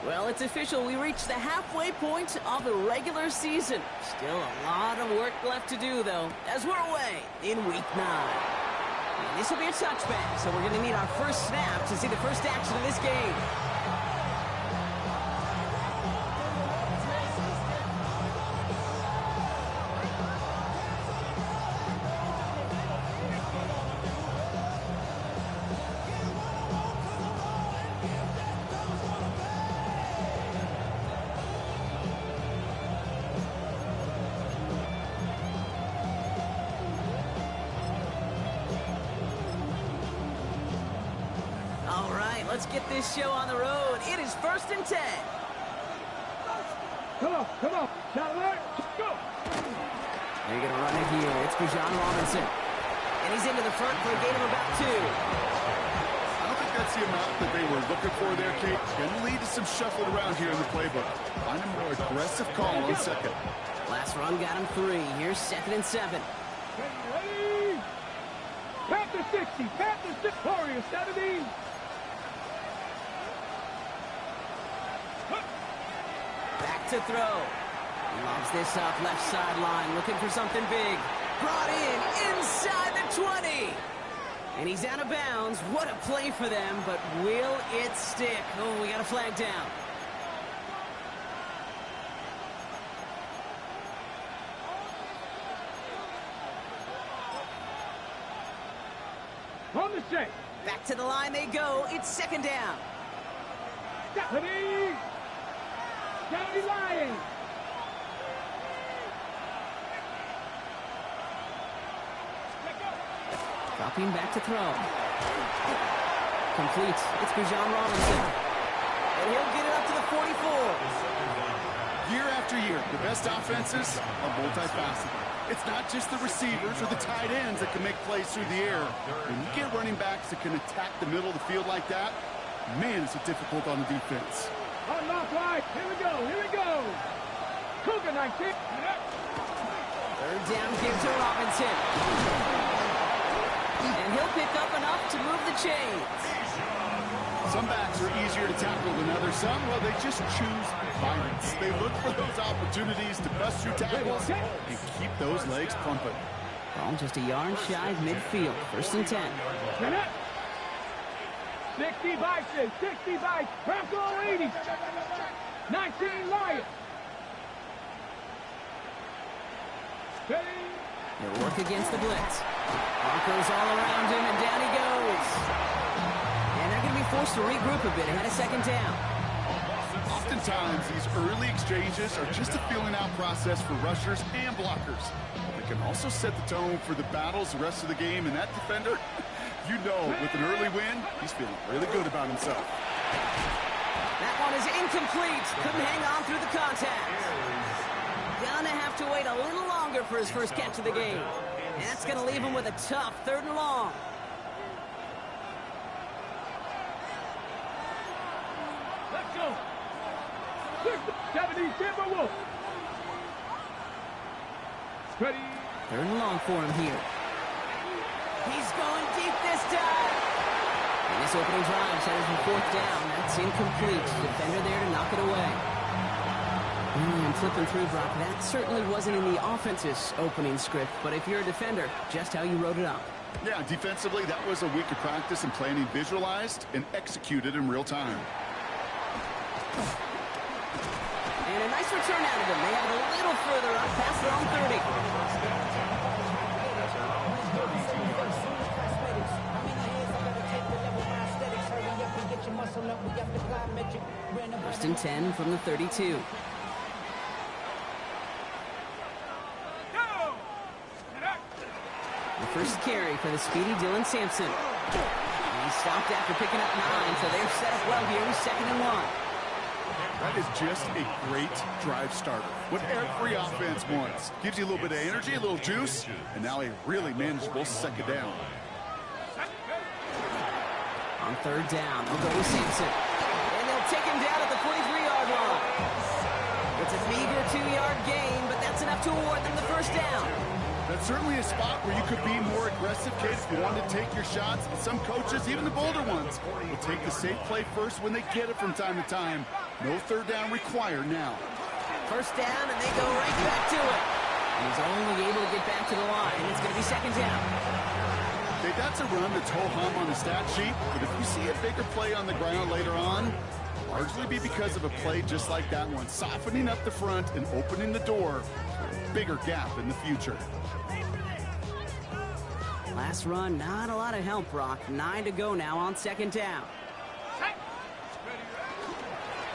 Well, it's official. We reached the halfway point of the regular season. Still a lot of work left to do, though, as we're away in Week 9. And this will be a touchback, so we're going to need our first snap to see the first action of this game. All right, let's get this show on the road. It is 1st and 10. Come on. Shot alert. Go. They're going to run it here. It's Bijan Robinson. And he's into the front for a gain of about 2. I don't think that's the amount that they were looking for there, Kate. Going to lead to some shuffling around here in the playbook. Find a more aggressive call on second. Last run got him 3. Here's 2nd and 7. Ready. Panther 60. Panther 6. Warrior 70. Back to throw. He lobs this up left sideline, looking for something big. Brought in inside the 20. And he's out of bounds. What a play for them, but will it stick? Oh, we got a flag down. On the shake. Back to the line they go. It's 2nd down. Ready. County Lions. Dropping back to throw. Complete. It's Bijan Robinson. And he'll get it up to the 44. Year after year, the best offenses are multifaceted. It's not just the receivers or the tight ends that can make plays through the air. When you get running backs that can attack the middle of the field like that, man, is it difficult on the defense. Unlock right. Here we go. Cougar 19. 3rd down, give to Robinson. And he'll pick up enough to move the chains. Some backs are easier to tackle than others. Some, well, they just choose violence. They look for those opportunities to bust through tackles and keep those legs pumping. Ball just a yard shy of midfield. 1st and 10. 60 Bison. 60 Bison. Bronco 80. 19 Lions. He'll work against the blitz. Broncos all around him, and down he goes. And they're going to be forced to regroup a bit ahead of 2nd down. Oftentimes, these early exchanges are just a feeling-out process for rushers and blockers. They can also set the tone for the battles the rest of the game, and that defender, you know, with an early win, he's feeling really good about himself. That one is incomplete. Couldn't hang on through the contact. Gonna have to wait a little longer for his first catch of the game. And that's gonna leave him with a tough 3rd and long. Let's go. 70 Timberwolves. Ready. 3rd and long for him here. He's going deep this time. And this opening drive set him for 4th down. That's incomplete. Defender there to knock it away. And flipping through, Brock, that certainly wasn't in the offense's opening script, but if you're a defender, just how you wrote it up. Yeah, defensively, that was a week of practice and planning visualized and executed in real time. And a nice return out of them. They have it a little further up past their own 30. 1st and 10 from the 32. The first carry for the speedy Dylan Sampson. And he stopped after picking up 9, so they're set up well here with 2nd and 1. That is just a great drive starter. What every offense wants. Gives you a little bit of energy, a little juice, and now a really manageable 2nd down. On 3rd down, they'll go with Sampson. And they'll take him down at the 43-yard line. It's a meager 2-yard gain, but that's enough to award them the first down. That's certainly a spot where you could be more aggressive, kid, if you want to take your shots. But some coaches, even the bolder ones, will take the safe play first when they get it from time to time. No third down required now. First down, and they go right back to it. He's only able to get back to the line. It's going to be second down. Okay, that's a run that's ho-hum on the stat sheet, but if you see a bigger play on the ground later on, largely be because of a play just like that one, softening up the front and opening the door for a bigger gap in the future. Last run, not a lot of help, Brock. 9 to go now on second down.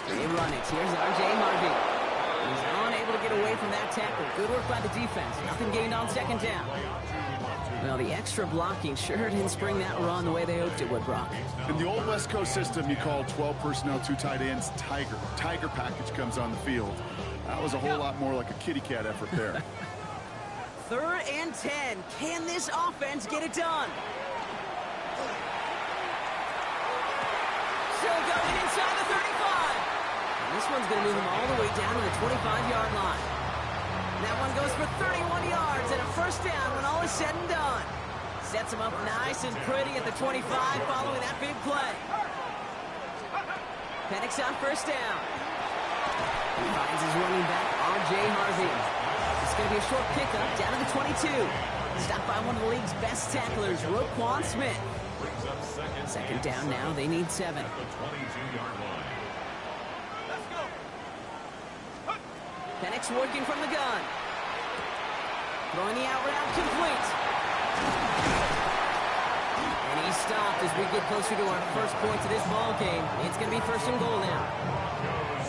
They run it. Here's R.J. Harvey. He's unable to get away from that tackle. Good work by the defense. Nothing gained on second down. Well, the extra blocking sure didn't spring that run the way they hoped it would, Brock. In the old West Coast system, you call 12 personnel, 2 tight ends, Tiger. Tiger package comes on the field. That was a whole lot more like a kitty cat effort there. 3rd and 10. Can this offense get it done? Still going inside the 35. And this one's going to move him all the way down to the 25-yard line. That one goes for 31 yards and a first down when all is said and done. Sets him up nice and pretty at the 25 following that big play. Penix on first down. He finds his running back, R.J. Harvey. It's going to be a short pickup down to the 22. Stopped by one of the league's best tacklers, Roquan Smith. Second down now, they need 7. Penix working from the gun. Throwing the out route complete. And he's stopped as we get closer to our first points of this ball game. It's going to be first and goal now.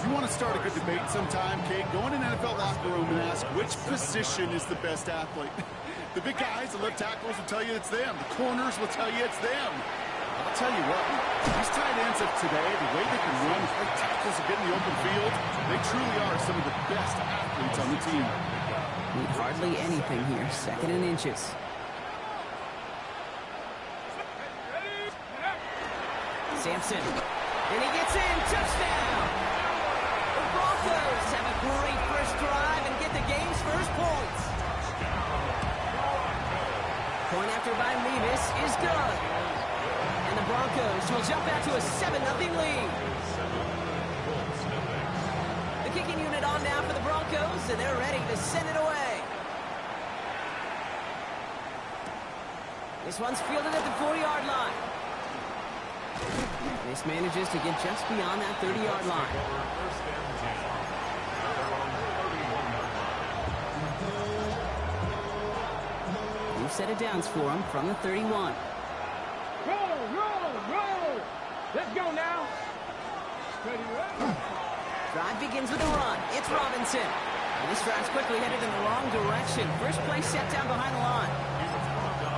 You want to start a good debate sometime, Kate? Go in an NFL locker room and ask which position is the best athlete. The big guys, the left tackles will tell you it's them. The corners will tell you it's them. I'll tell you what, these tight ends of today, the way they can run, right tackles and get in the open field, they truly are some of the best athletes on the team. Need hardly anything here. 2nd and inches. Sampson. And he gets in. Touchdown! The Broncos have a great first drive and get the game's first points. Point after by Levis is good. And the Broncos will jump out to a 7-0 lead. The kicking unit on now for the Broncos, and they're ready to send it away. This one's fielded at the 40-yard line. This manages to get just beyond that 30-yard line. New set of downs for him from the 31. Roll, roll, roll. Let's go now. Drive begins with a run. It's Robinson. And this drive's quickly headed in the wrong direction. First play set down behind the line.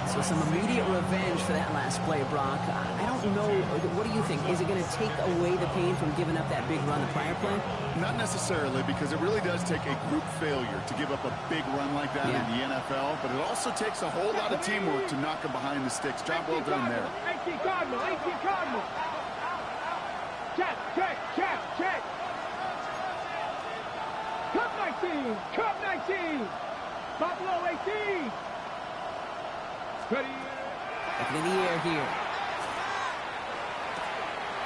So some immediate revenge for that last play, Brock. I don't know. What do you think? Is it going to take away the pain from giving up that big run the prior play? Not necessarily, because it really does take a group failure to give up a big run like that in the NFL, but it also takes a whole lot of teamwork to knock them behind the sticks. Job well done there. 18 Cardinal, 18 Cardinal. Check, check, check, check. Cup 19, Cup 19. Buffalo 18. Ready. Up in the air here.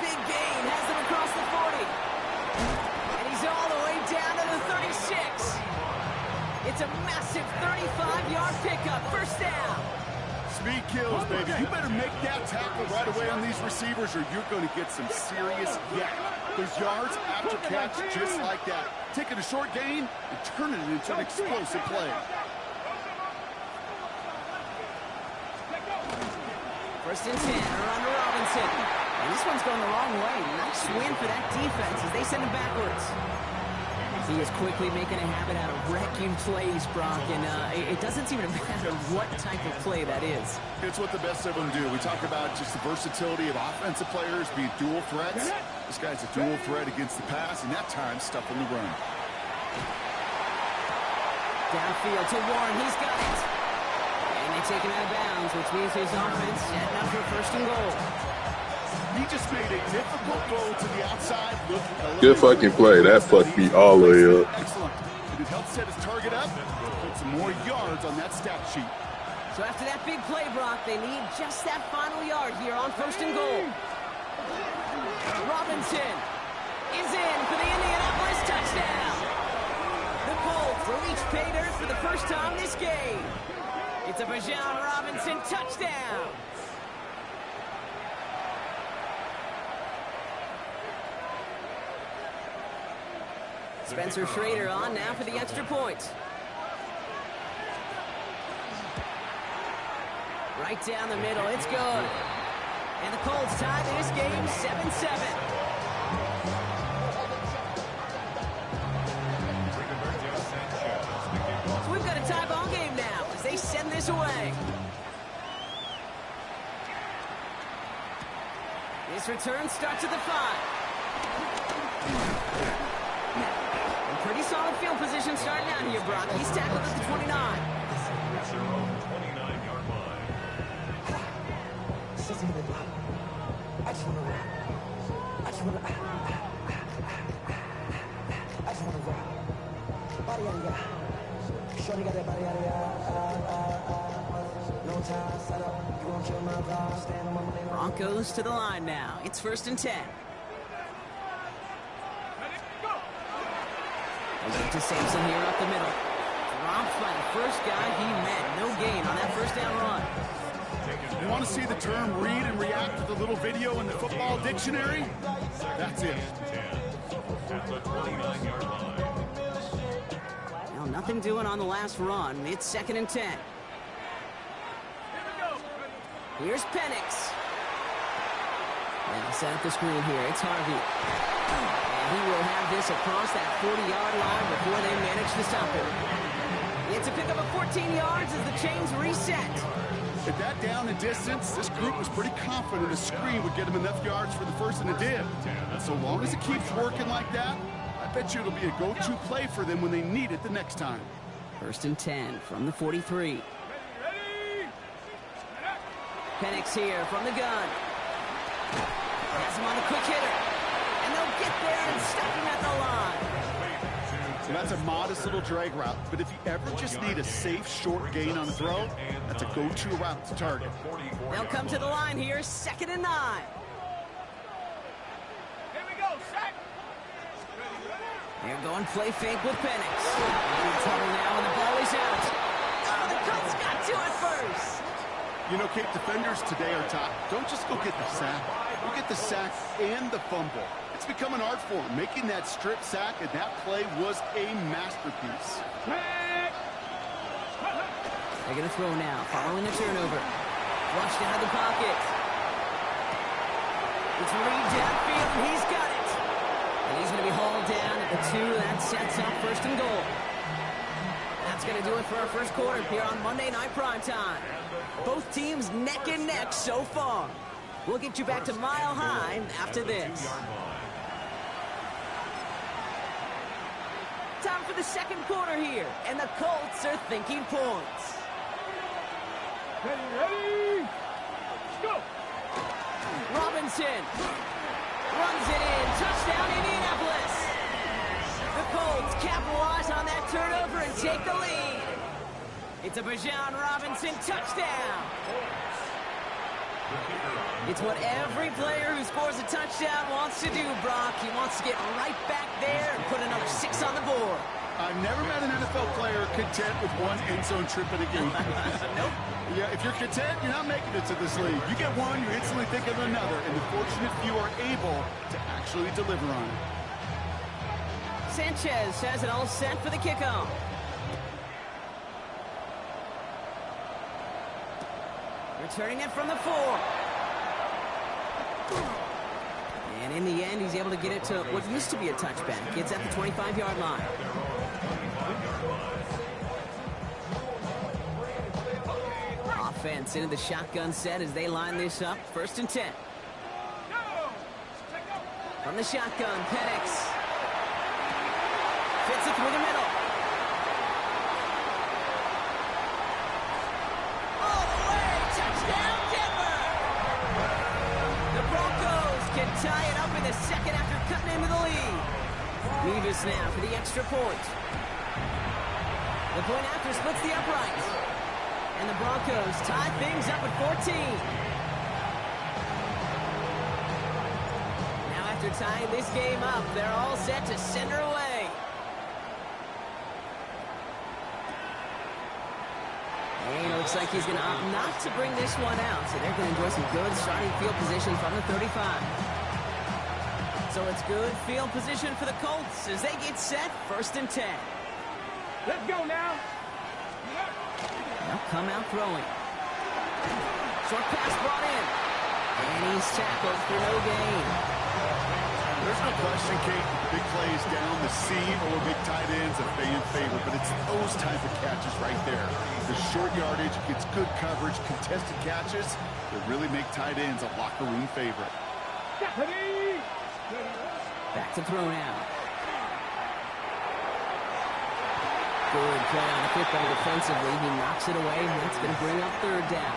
Big gain has him across the 40. And he's all the way down to the 36. It's a massive 35-yard pickup. First down. Speed kills, baby. You better make that tackle right away on these receivers or you're going to get some serious yak. There's yards after catch just like that. Taking a short gain and turning it into an explosive play. First and 10, around to Robinson. And this one's going the wrong way. Nice win for that defense as they send him backwards. He is quickly making a habit out of wrecking plays, Brock, and it doesn't seem to matter what type of play that is. It's what the best of them do. We talk about just the versatility of offensive players being dual threats. This guy's a dual threat against the pass, and that time stuffing the run. Downfield to Warren. He's got it. And they take him out of bounds, which means his offense setting up for first and goal. He just made a difficult throw to the outside. Good fucking play. That fucked me all the way up. Excellent. It helps set his target up and put some more yards on that stat sheet. So after that big play, Brock, they need just that final yard here on 1st and goal. Robinson is in for the Indianapolis touchdown. The Colts will reach pay dirt for the first time this game. It's a Bijan Robinson touchdown. Spencer Schrader on now for the extra point. Right down the middle, it's good. And the Colts tie this game 7-7. So we've got a tie ball game now as they send this away. This return starts at the 5. And pretty solid field position starting out here, Brock. He's tackled at the 29. Broncos to the line now. It's 1st and 10. To Sampson here up the middle. Dropped by the first guy he met. No gain on that first down run. You want to see the term read and react with a little video in the football dictionary? That's it. Well, nothing doing on the last run. It's 2nd and 10. Here's Penix. And set up the screen here. It's Harvey. And he will have this across that 40-yard line before they manage to stop him. It's a pickup of 14 yards as the chains reset. At that down and distance, this group was pretty confident a screen would get him enough yards for the first, and it did. And so long as it keeps working like that, I bet you it'll be a go-to play for them when they need it the next time. 1st and 10 from the 43. Penix here from the gun. Has him on a quick hitter. And they'll get there and stop him at the line. So that's a modest little drag route, but if you ever just need a safe, short gain on a throw, that's a go-to route to target. They'll come to the line here, 2nd and 9. Here we go, sack. They're going play fake with Penix. In trouble now, and the ball is out. Oh, the Colts got to it first. You know, Cape, defenders today are top. Don't just go get the sack. You get the sack and the fumble. It's become an art form. Making that strip sack and that play was a masterpiece. They're going to throw now, following the turnover. Rushed out of the pocket. It's Reed downfield, and he's got it. And he's going to be hauled down at the 2. That sets up 1st and goal. That's going to do it for our first quarter here on Monday Night Primetime. Both teams neck and neck so far. We'll get you back to Mile High after this. Time for the second quarter here, and the Colts are thinking points. Ready, go! Robinson runs it in. Touchdown, Indianapolis. The Colts capitalize on that turnover and take the lead. It's a Bijan Robinson touchdown. It's what every player who scores a touchdown wants to do, Brock. He wants to get right back there and put another 6 on the board. I've never met an NFL player content with one end zone trip in a game. Nope. Yeah, if you're content, you're not making it to this league. You get one, you instantly think of another, and the fortunate few are able to actually deliver on it. Sanchez has it all set for the kickoff. Returning it from the 4. And in the end, he's able to get it to what used to be a touchback. It's at the 25-yard line. Offense into the shotgun set as they line this up. 1st and 10. From the shotgun, Penix fits it through the middle. All the way, touchdown Denver! The Broncos can tie it up in the second after cutting into the lead. Nevis now for the extra point. The point after splits the uprights. And the Broncos tie things up at 14. Now after tying this game up, they're all set to send her away. And it looks like he's going to opt not to bring this one out. So they're going to enjoy some good starting field position from the 35. So it's good field position for the Colts as they get set 1st and 10. Let's go now. They'll come out throwing. Short pass brought in. And he's tackled for no gain. There's no question, Kate, big plays down the seam or big tight ends a fan favorite, but it's those type of catches right there. The short yardage gets good coverage, contested catches that really make tight ends a locker room favorite. Back to throw now. Good play on the football defensively. He knocks it away, and that's going to bring up 3rd down.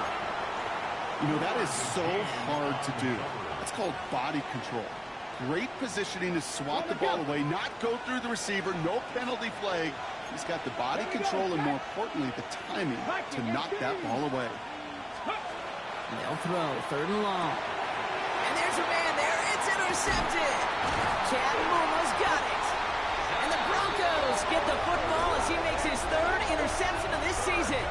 You know, that is so hard to do. That's called body control. Great positioning to swat the ball away, not go through the receiver, no penalty flag. He's got the body control and, more importantly, the timing to knock that ball away. They'll throw 3rd and long. And there's a man there. It's intercepted. Chad Muma's got it. And the Broncos get the football as he makes his 3rd interception of this season.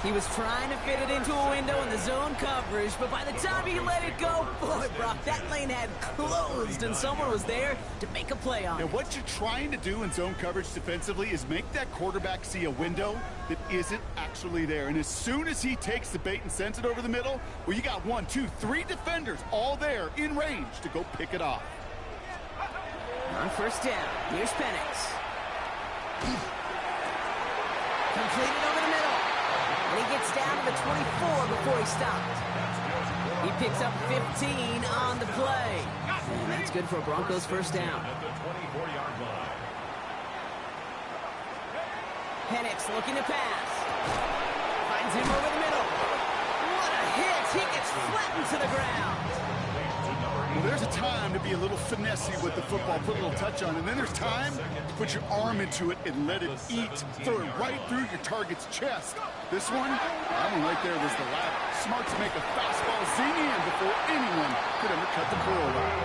He was trying to fit it into a window in the zone coverage, but by the time he let it go, boy, Brock, that lane had closed, and someone was there to make a play on it. And what you're trying to do in zone coverage defensively is make that quarterback see a window that isn't actually there. And as soon as he takes the bait and sends it over the middle, well, you got 1, 2, 3 defenders all there in range to go pick it off. On 1st down, here's Penix. Completed over the middle. And he gets down to the 24 before he stopped. He picks up 15 on the play. And that's good for a Broncos 1st down. Penix looking to pass. Finds him over the middle. What a hit. He gets flattened to the ground. Well, there's a time to be a little finessey with the football, put a little touch on, and then there's time to put your arm into it and let it eat. Throw it right through your target's chest. This one, that one right there was the lap. Smart to make a fastball zing in before anyone could undercut the curl route.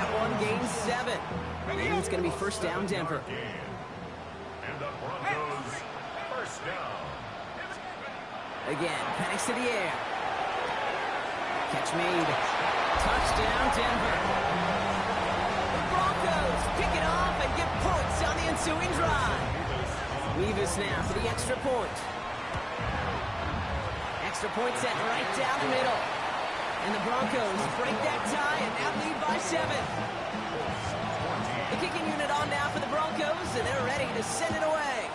That one gains 7. And it's going to be 1st down, Denver. And the Broncos, 1st down. Again, Penix to the air. Catch made. Touchdown, Denver. The Broncos pick it off and get points on the ensuing drive. Weavis now for the extra point. Extra point set right down the middle. And the Broncos break that tie and now lead by 7. The kicking unit on now for the Broncos, and they're ready to send it away.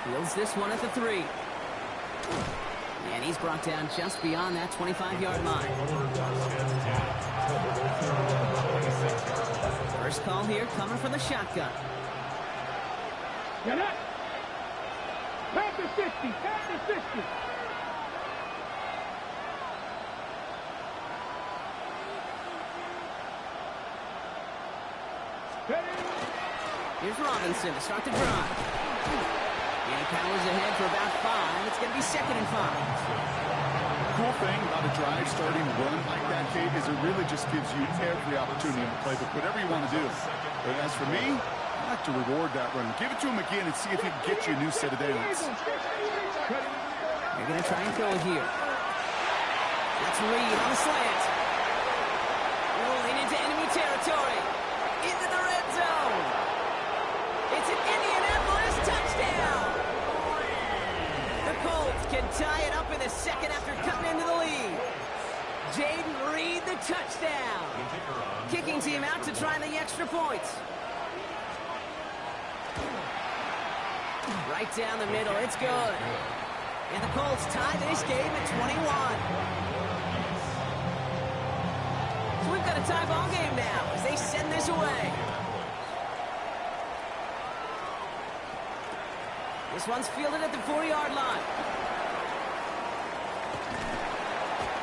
Fields this one at the 3. And he's brought down just beyond that 25-yard line. First call here coming from the shotgun. Get up. Panther 50. Panther 50. Here's Robinson to start the drive. And he powers ahead for about 5. It's going to be 2nd and 5. Cool thing about a drive starting run like that, Kate, is it really just gives you every opportunity to play, but whatever you want to do. But as for me, I like to reward that run. Give it to him again and see if he can get you a new set of downs. They're going to try and throw it here. That's Reed on the slant. Rolling into enemy territory. Into the red zone. It's an Indianapolis touchdown. The Colts can tie it up in the 2nd after cutting into the lead. Jaden Reed, the touchdown. Kicking team out to try the extra points. Right down the middle, it's good. And the Colts tie this game at 21. So we've got a tie ball game now as they send this away. This one's fielded at the 4-yard line.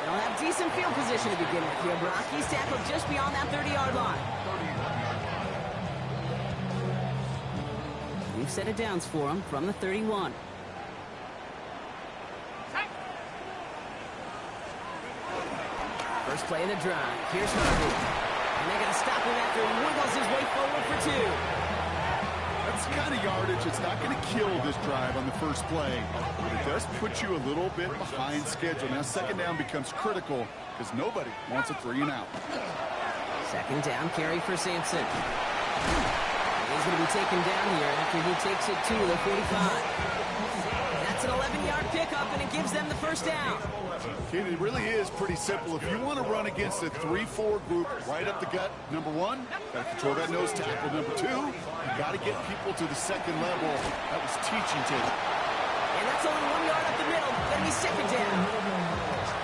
They'll have decent field position to begin with here. Brock, he's tackled just beyond that 30-yard line. Safe set of downs for him from the 31. First play of the drive. Here's Harvey. And they're going to stop him after he wiggles his way forward for 2. That's the kind of yardage that's not going to kill this drive on the first play. But it does put you a little bit behind schedule. Now second down becomes critical because nobody wants a 3 and out. Second down carry for Sampson. He's going to be taken down here after he takes it to the 45. That's an 11-yard pickup, and it gives them the first down. Okay, it really is pretty simple. If you want to run against a 3-4 group right up the gut, number 1, got to control that nose tackle. Number 2, you got to get people to the second level. That was teaching tape. And that's only 1 yard up the middle. Going to be second down.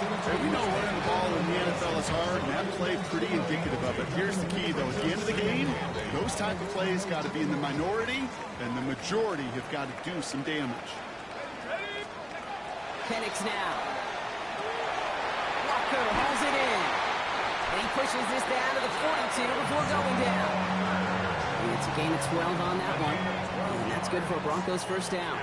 Hey, we know running the ball in the NFL is hard, and that play pretty indicative of it. Here's the key, though. At the end of the game, those type of plays got to be in the minority, and the majority have got to do some damage. Penix now. Walker hauls it in. And he pushes this down to the 42 before going down. And it's a gain of 12 on that one. And that's good for a Broncos first down.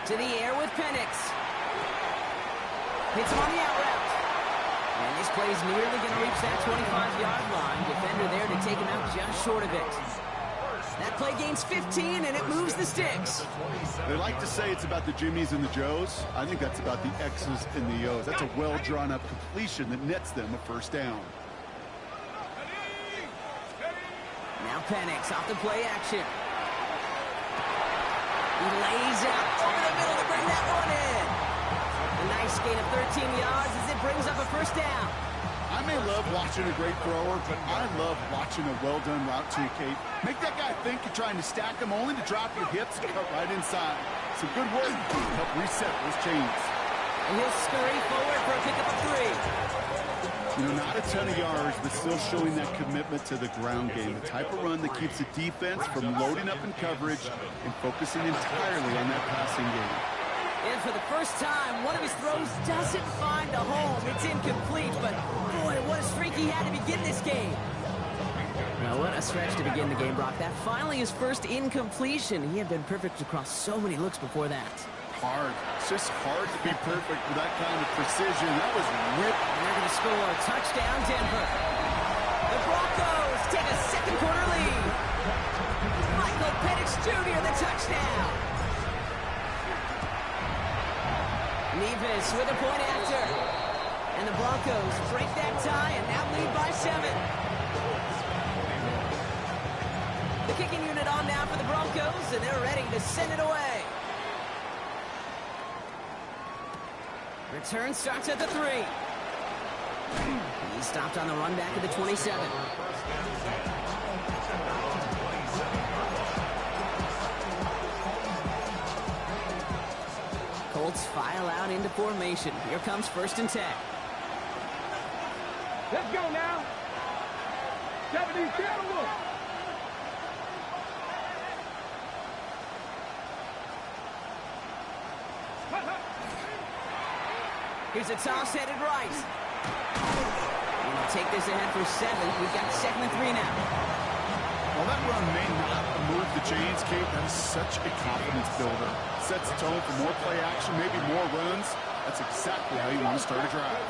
To the air with Penix. Hits him on the out route. And this play is nearly going to reach that 25-yard line. Defender there to take him out just short of it. That play gains 15, and it moves the sticks. They like to say it's about the Jimmies and the Joes. I think that's about the X's and the O's. That's a well-drawn-up completion that nets them a first down. Now Penix off the play action. He lays out over the middle to bring that one in. A nice gain of 13 yards as it brings up a first down. I may love watching a great thrower, but I love watching a well-done route too, Kate. Make that guy think you're trying to stack him only to drop your hips and cut right inside. Some good work to help reset those chains. And he'll scurry forward for a pickup of 3. You know, not a ton of yards, but still showing that commitment to the ground game. The type of run that keeps the defense from loading up in coverage and focusing entirely on that passing game. And for the first time, one of his throws doesn't find a home. It's incomplete, but boy, what a streak he had to begin this game. Well, what a stretch to begin the game, Brock. That finally his first incompletion. He had been perfect across so many looks before that. Hard. It's just hard to be perfect with that kind of precision. That was ripped. And they're going to score. Touchdown, Denver. The Broncos take a second-quarter lead. Michael Penix Jr., the touchdown. Nevis with a point after. And the Broncos break that tie and now lead by 7. The kicking unit on now for the Broncos, and they're ready to send it away. Return starts at the 3. He stopped on the run back at the 27. Colts file out into formation. Here comes 1st and 10. Let's go now. 77. Here's a toss headed right. And they'll take this ahead for 7. We've got 2nd and 3 now. While that run may not move the chains, Kate, that is such a confidence builder. Sets the tone for more play action, maybe more runs. That's exactly how you want to start a drive.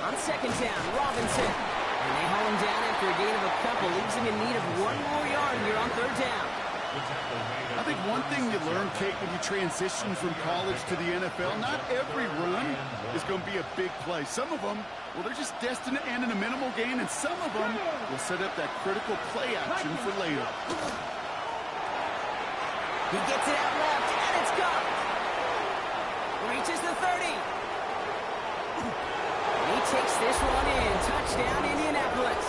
On 2nd down, Robinson. And they haul him down after a gain of a couple. Leaves him in need of 1 more yard here on 3rd down. I think one thing you learn, Kate, when you transition from college to the NFL, not every run is going to be a big play. Some of them, well, they're just destined to end in a minimal gain, and some of them will set up that critical play action for later. He gets it out left, and it's gone. Reaches the 30. He takes this one in. Touchdown, Indianapolis.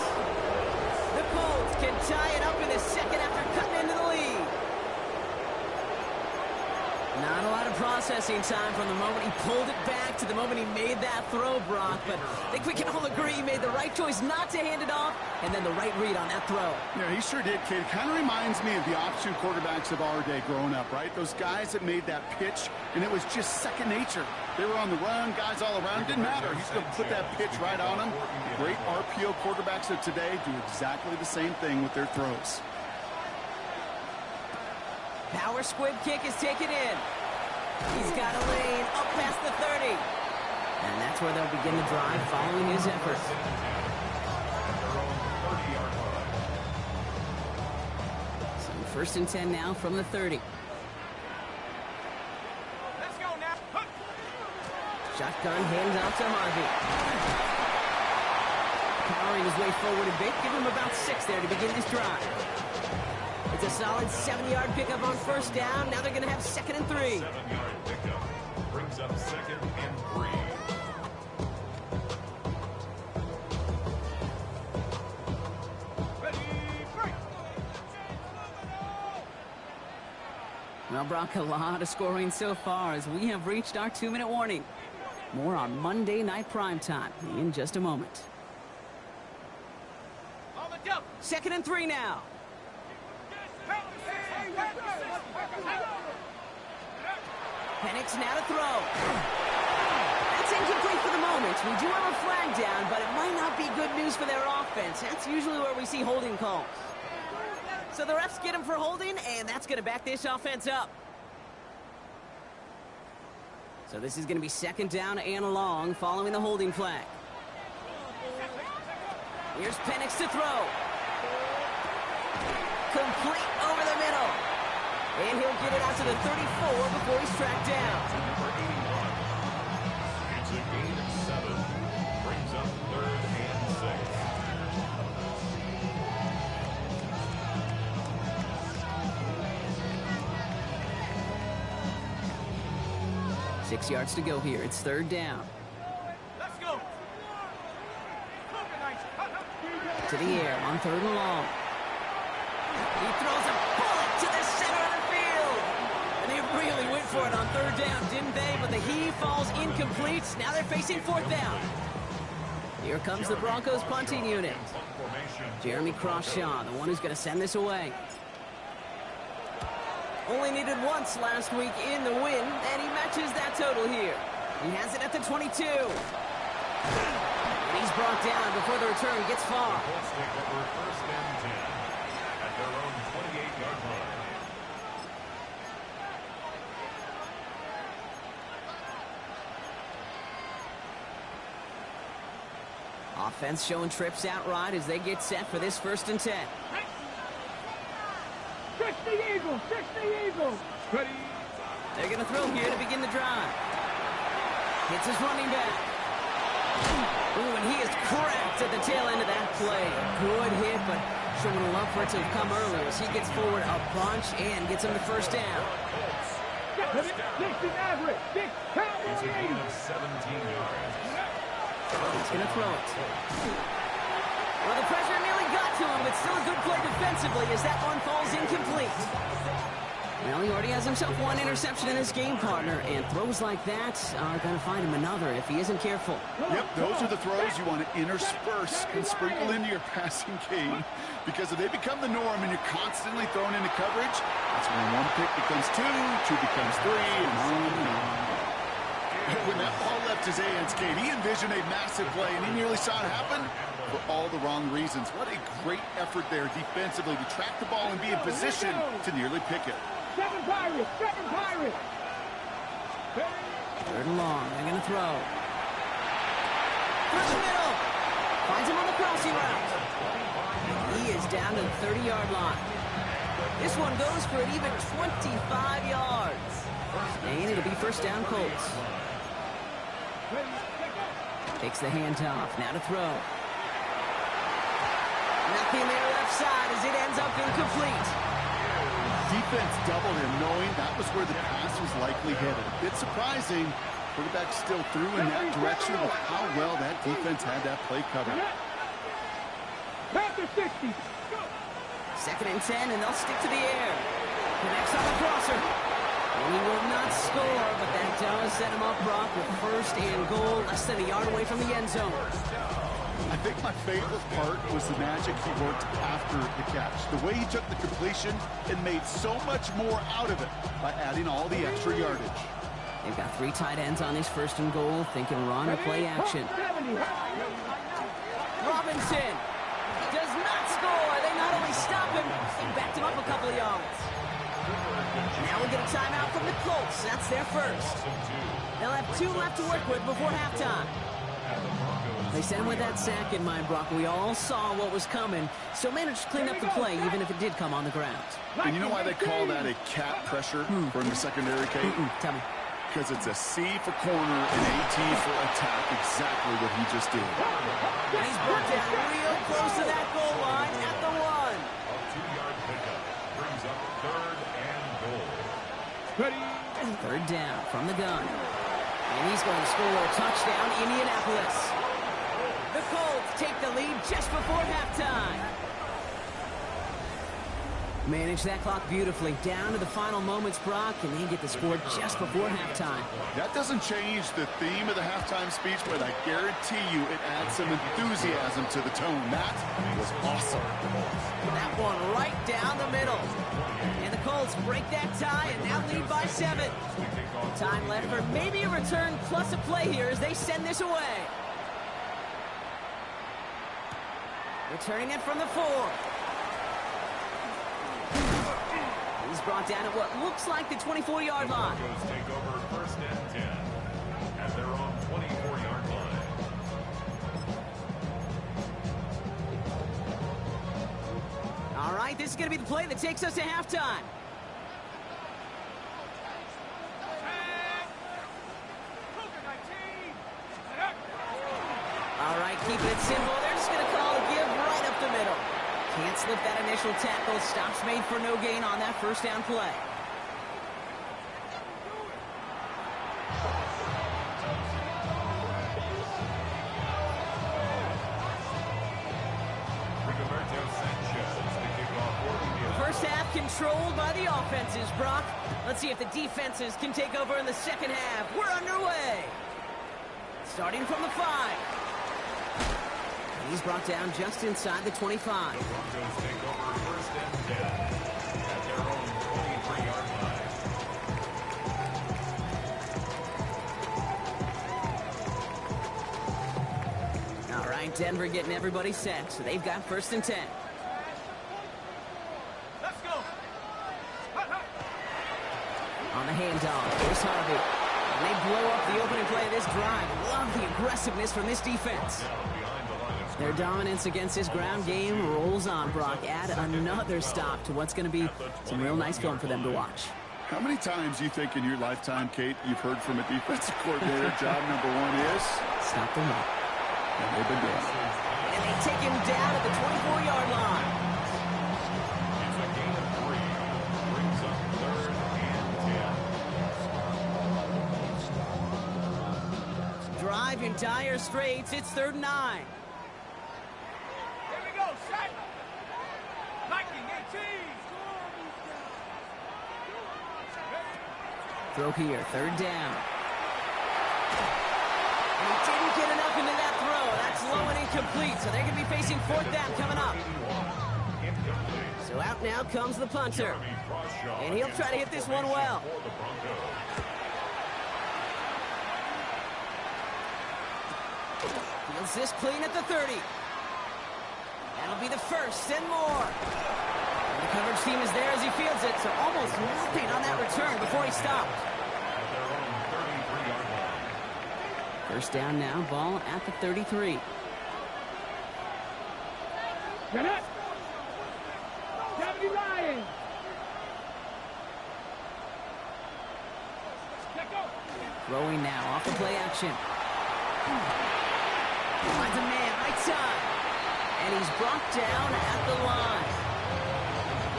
The Colts can tie it up in the 2nd after cutting into the lead. Not a lot of processing time from the moment he pulled it back to the moment he made that throw, Brock. But I think we can all agree he made the right choice not to hand it off, and then the right read on that throw. Yeah, he sure did, kid. It kind of reminds me of the option quarterbacks of our day growing up, right? Those guys that made that pitch, and it was just second nature. They were on the run, guys all around. It didn't matter. He's going to put that pitch right on them. Great RPO quarterbacks of today do exactly the same thing with their throws. Power squib kick is taken in. He's got a lane up past the 30. And that's where they'll begin the drive following his effort. So 1st and 10 now from the 30. Let's go now. Shotgun hands out to Harvey. Powering his way forward a bit. Give him about 6 there to begin this drive. It's a solid 7-yard pickup on 1st down. Now they're going to have 2nd and 3. 7-yard pickup brings up 2nd and 3. Well, Brock, a lot of scoring so far as we have reached our 2-minute warning. More on Monday Night Primetime in just a moment. 2nd and 3 now. Penix now to throw. That's incomplete for the moment. We do have a flag down, but it might not be good news for their offense. That's usually where we see holding calls. So the refs get him for holding, and that's going to back this offense up. So this is going to be 2nd down and long following the holding flag. Here's Penix to throw. Complete over the middle. And he'll get it out to the 34 before he's tracked down. Number 81. It's a gain of 7. Brings up 3rd and 6. 6 yards to go here. It's 3rd down. Let's go. To the air on 3rd and long. He throws a bullet to the center of the field. And they really went for it on 3rd down, didn't they? But the heave falls incomplete. Now they're facing 4th down. Here comes the Broncos punting unit. Jeremy Crawshaw, the one who's going to send this away. Only needed once last week in the win, and he matches that total here. He has it at the 22. And he's brought down before the return gets far. Colts take over 1st and 10 at their own 28-yard line. Offense showing trips out right as they get set for this 1st and 10. 60 Eagles, 60 Eagles. Ready. They're going to throw here to begin the drive. Hits his running back. Ooh, and he is cracked at the tail end of that play. Good hit, but sure would have loved for it to have come earlier as he gets forward a bunch and gets him the 1st down. 60 Maverick, 6 Cowboy It's a gain 80. of 17 yards. He's going to throw it. Well, the pressure nearly got to him, but still a good play defensively as that one falls incomplete. Well, he already has himself 1 interception in his game, partner, and throws like that are going to find him another if he isn't careful. Yep, those are the throws you want to intersperse and sprinkle into your passing game, because if they become the norm and you're constantly thrown into coverage, that's when 1 pick becomes 2, 2 becomes 3, and on and on. When that ball left his hands, Kate, he envisioned a massive play, and he nearly saw it happen for all the wrong reasons. What a great effort there defensively to track the ball and be in position to nearly pick it. 7 Pirates, 7 Pirates. 3rd and long. They're going to throw. Through the middle. Finds him on the crossing route. He is down to the 30-yard line. This one goes for an even 25 yards. And it'll be 1st down Colts. Takes the handoff. Now to throw. Nothing there left side as it ends up incomplete. Defense doubled him, knowing that was where the pass was likely headed. A bit surprising. Quarterback still threw in that direction, but how well that defense had that play covered. Panther 60. 2nd and 10, and they'll stick to the air. Connects on the crosser. And he will not score, but that does set him up, Brock, with first and goal, less than a yard away from the end zone. I think my favorite part was the magic he worked after the catch. The way he took the completion and made so much more out of it by adding all the extra yardage. They've got 3 tight ends on this first and goal, thinking run or play action. Robinson does not score. They not only stop him, they backed him up a couple of yards. Now we'll get a timeout from the Colts. That's their first. They'll have 2 left to work with before halftime. They sent him with that sack in mind, Brock. We all saw what was coming, so managed to clean up the play, even if it did come on the ground. And you know why they call that a cat pressure from the secondary, Kate? Tell me. Because it's a C for corner and a T for attack, exactly what he just did. And he's brought down real close to that goal line at the 1. A 2-yard pickup brings up 3rd and goal. Ready. 3rd down from the gun. And he's going to score a touchdown, Indianapolis. The Colts take the lead just before halftime. Manage that clock beautifully. Down to the final moments, Brock, and they get the score just before halftime. That doesn't change the theme of the halftime speech, but I guarantee you it adds some enthusiasm to the tone. That was awesome. That one right down the middle. And the Colts break that tie and now lead by 7. Time left for maybe a return plus a play here as they send this away. Returning it from the 4. He's brought down at what looks like the 24-yard line. Broncos take over 1st and 10 at their own 24-yard line. All right, this is going to be the play that takes us to halftime. All right, keeping it simple. They're just going to call a give right up the middle. Can't slip that initial tackle. Stops made for no gain on that first down play. First half controlled by the offenses, Brock. Let's see if the defenses can take over in the second half. We're underway. Starting from the 5. He's brought down just inside the 25. The Broncos take over 1st and 10 at their own 23-yard line. All right, Denver getting everybody set, so they've got 1st and 10. Let's go. On the handoff, here's Harvey. And they blow up the opening play of this drive. Love the aggressiveness from this defense. Their dominance against this ground game rolls on, Brock. Add another stop to what's going to be some real nice film for them to watch. How many times do you think in your lifetime, Kate, you've heard from a defensive coordinator, job number 1 is? Stop the run. And they've been doing it. And they take him down at the 24-yard line. It's a gain of 3. Brings up 3rd and 10. Drive in dire straits. It's 3rd and 9. Here we go, set. Lightning 18. Throw here, 3rd down. And he didn't get enough into that throw. That's low and incomplete, so they're going to be facing 4th down coming up. So out now comes the punter. And he'll try to hit this one well. Fields this clean at the 30. That'll be the 1st and more. And the coverage team is there as he fields it, so almost nothing on that return before he stopped. At their own 33-yard line. 1st down now, ball at the 33. Get it. Deputy Lions. Let go. Throwing now off the play action. Finds a man, right side. And he's brought down at the line.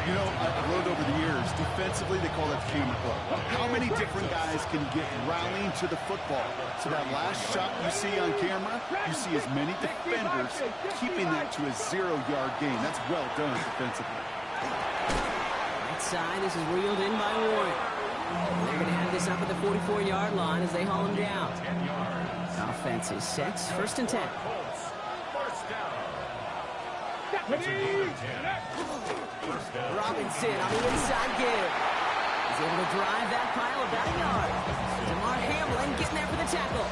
You know, I've learned over the years, defensively, they call that camera club. How many different guys can get rallying to the football? So that last shot you see on camera, you see as many defenders keeping that to a 0-yard gain. That's well done defensively. Right side, this is reeled in by Warren. They're going to have this up at the 44-yard line as they haul him down. 10 yards. Offense is set. First and 10. Colts, first down. It's a Ready? gain of 10. First down. Robinson on the inside give. He's able to drive that pile about a yard. DeMar Hamlin getting there for the tackle.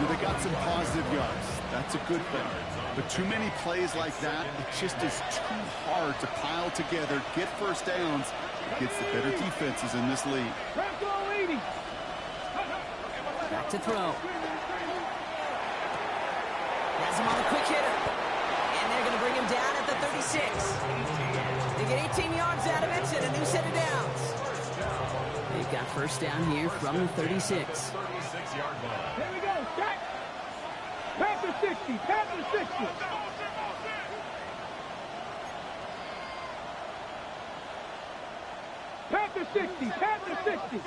They got some positive yards. That's a good thing. But too many plays like that, it just is too hard to pile together, get first downs against the better defenses in this league. Bronco 80. Back to throw. Has him on a quick hitter. And they're going to bring him down at the 36. They get 18 yards out of it and a new set of downs. They've got first down here from the 36. 36-yard line. Here we go. Jack. Panther 60. Panther 60. Panther 60. Panther 60.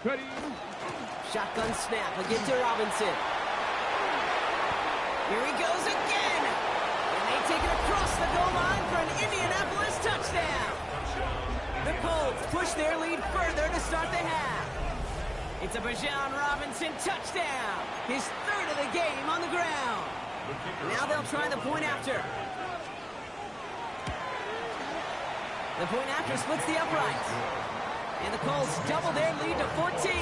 Ready? Shotgun snap. Again to Robinson. Here he goes again. And they take it across the goal line for an Indianapolis touchdown. The Colts push their lead further to start the half. It's a Bijan Robinson touchdown. His third of the game on the ground. Now they'll try the point after. The point after splits the upright. And the Colts double their lead to 14.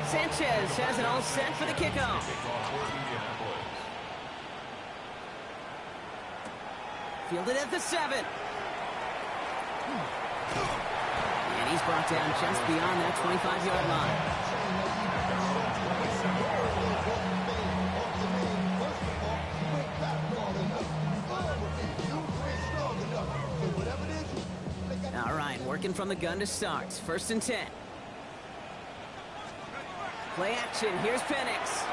Sanchez has it all set for the kickoff. Fielded at the 7. And he's brought down just beyond that 25-yard line. All right, working from the gun to start. First and 10. Play action. Here's Penix.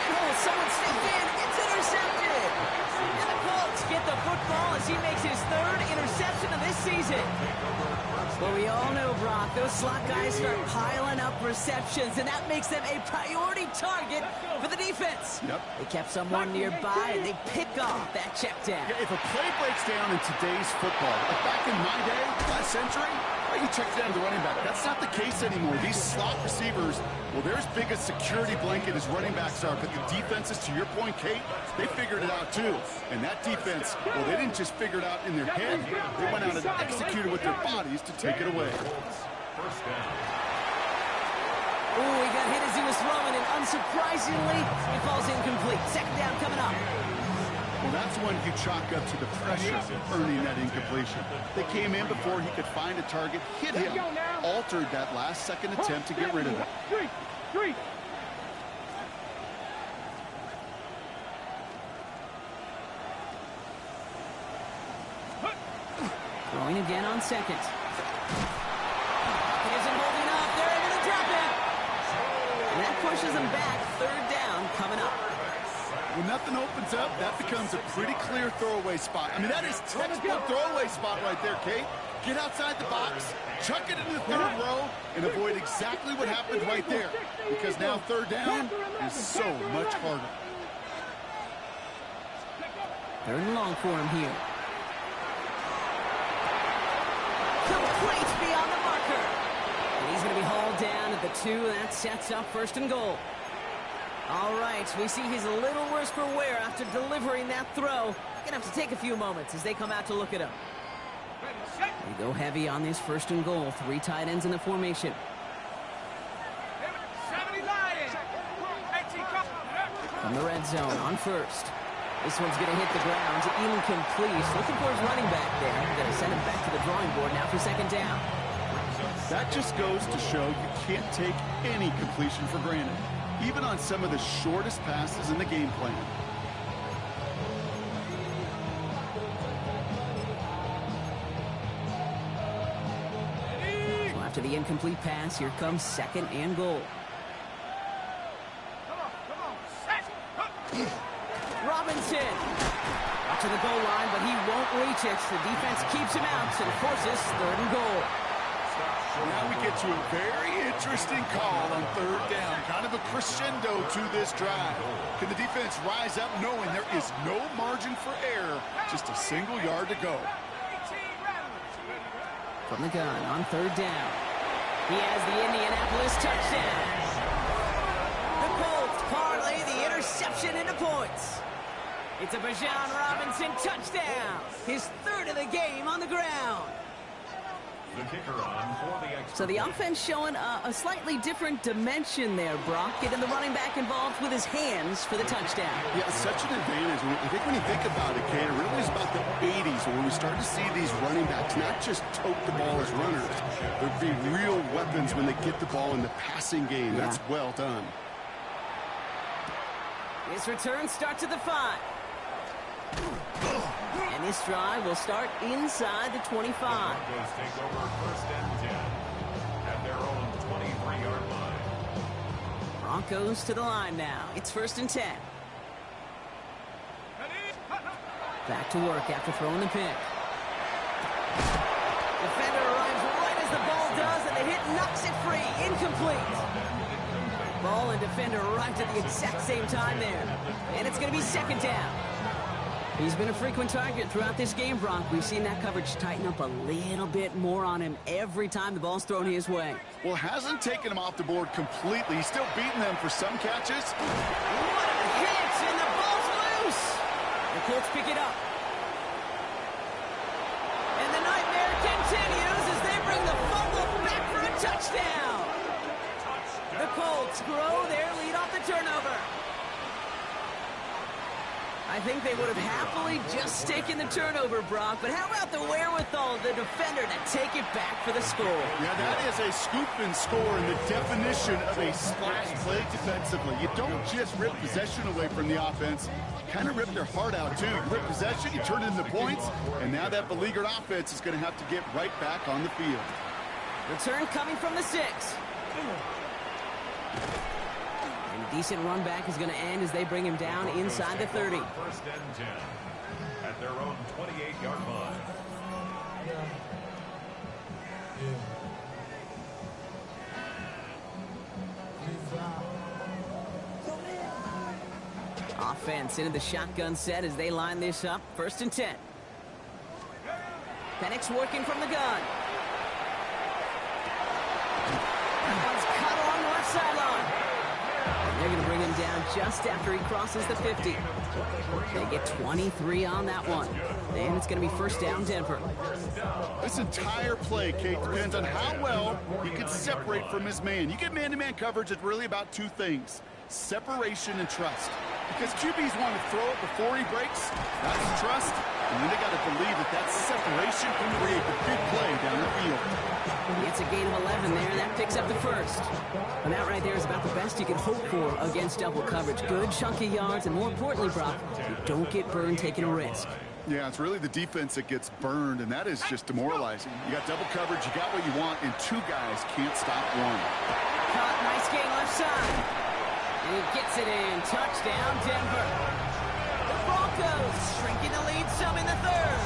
Oh, someone stepped in. It's intercepted. And the Colts get the football as he makes his third interception of this season. Well, we all know, Brock, those slot guys start piling up receptions, and that makes them a priority target for the defense. Yep. They kept someone nearby, and they pick off that check down. Yeah, if a play breaks down in today's football, like back in my day, last century, you check down the running back. That's not the case anymore. These slot receivers, well, they're as big a security blanket as running backs are, but the defenses, to your point, Kate, they figured it out too. And that defense, well, they didn't just figure it out in their head. They went out and executed with their bodies to take it away. First down. Oh, he got hit as he was throwing, and unsurprisingly, it falls incomplete. Second down coming up. Well, that's one you chalk up to the pressure of earning that incompletion. They came in before he could find a target, hit him, altered that last-second attempt to get rid of it. Three. Throwing again on second. He isn't holding up. They're able to drop it. And that pushes them back. Third down coming up. When nothing opens up, that becomes a pretty clear throwaway spot. I mean, that is textbook throwaway spot right there, Kate. Get outside the box, chuck it into the third row, and avoid exactly what happened right there. Because now third down is so much harder. Third and long for him here. Complete beyond the marker. And he's going to be hauled down at the 2. That sets up first and goal. All right, we see he's a little worse for wear after delivering that throw. Gonna have to take a few moments as they come out to look at him. They go heavy on this first and goal. 3 tight ends in the formation. From the red zone on first. This one's gonna hit the ground. Incomplete. Looking for his running back there. Gonna send him back to the drawing board now for second down. That just goes to show you can't take any completion for granted, even on some of the shortest passes in the game plan. So after the incomplete pass, here comes second and goal. Robinson up to the goal line, but he won't reach it. The defense keeps him out and forces third and goal. Now we get to a very interesting call on third down. Kind of a crescendo to this drive. Can the defense rise up knowing there is no margin for error, just a single yard to go? From the gun on third down. He has the Indianapolis touchdown. The Colts parlay the interception into points. It's a Bijan Robinson touchdown. His third of the game on the ground. The kicker on for the extra So the offense showing a slightly different dimension there, Brock. Getting the running back involved with his hands for the touchdown. Yeah, such an advantage. I think when you think about it, Kate, it really is about the 80s when we start to see these running backs not just tote the ball as runners, but be real weapons when they get the ball in the passing game. Yeah. That's well done. This return starts at the 5. And this drive will start inside the 25. Broncos take over first and 10 at their own 23-yard line. Broncos to the line now. It's first and 10. Back to work after throwing the pick. Defender arrives right as the ball does, and the hit knocks it free. Incomplete. Ball and defender arrived at the exact same time there. And it's going to be second down. He's been a frequent target throughout this game, Bronk. We've seen that coverage tighten up a little bit more on him every time the ball's thrown his way. Well, hasn't taken him off the board completely. He's still beating them for some catches. What a hit, and the ball's loose. The Colts pick it up. And the nightmare continues as they bring the fumble back for a touchdown. The Colts grow their lead off the turnover. I think they would have happily just taken the turnover, Brock, but how about the wherewithal of the defender to take it back for the score? Yeah, that is a scoop and score in the definition of a splash play defensively. You don't just rip possession away from the offense. You kind of rip their heart out, too. You rip possession, you turn it into points, and now that beleaguered offense is going to have to get right back on the field. Return coming from the 6. And a decent run back is going to end as they bring him down inside the 30. First and 10 at their own 28-yard line. Offense into the shotgun set as they line this up. First and 10. Penix working from the gun. That one's cut along the left sideline. And they're going to bring him down just after he crosses the 50. They get 23 on that one. And it's going to be first down, Denver. This entire play, Kate, depends on how well he can separate from his man. You get man-to-man coverage, it's really about two things: separation and trust. Because QBs want to throw it before he breaks. That's trust. And then they got to believe that that separation can create the big play down the field. It's a gain of 11 there, and that picks up the first. And that right there is about the best you can hope for against double coverage. Good chunky yards, and more importantly, Brock, you don't get burned taking a risk. Yeah, it's really the defense that gets burned, and that is just demoralizing. You got double coverage, you got what you want, and two guys can't stop one. Caught, nice gain left side. And he gets it in. Touchdown, Denver. The Broncos shrinking the lead some in the third.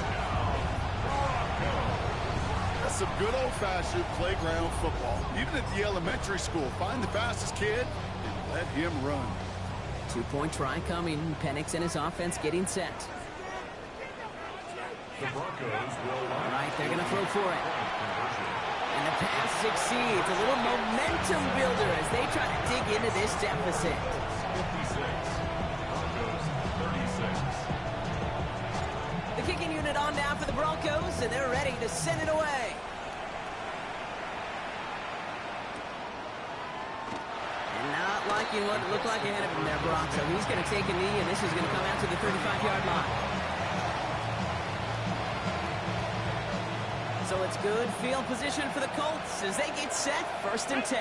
That's some good old-fashioned playground football. Even at the elementary school, find the fastest kid and let him run. 2-point try coming. Penix and his offense getting set. The Broncos will All right, they're going to throw for it. And the pass succeeds. A little momentum builder as they try to dig into this deficit. 56. Broncos 36. The kicking unit on now for the Broncos, and they're ready to send it away. And not liking what it looked like ahead of him there, Brock. So he's going to take a knee, and this is going to come out to the 35-yard line. So it's good field position for the Colts as they get set, first and 10.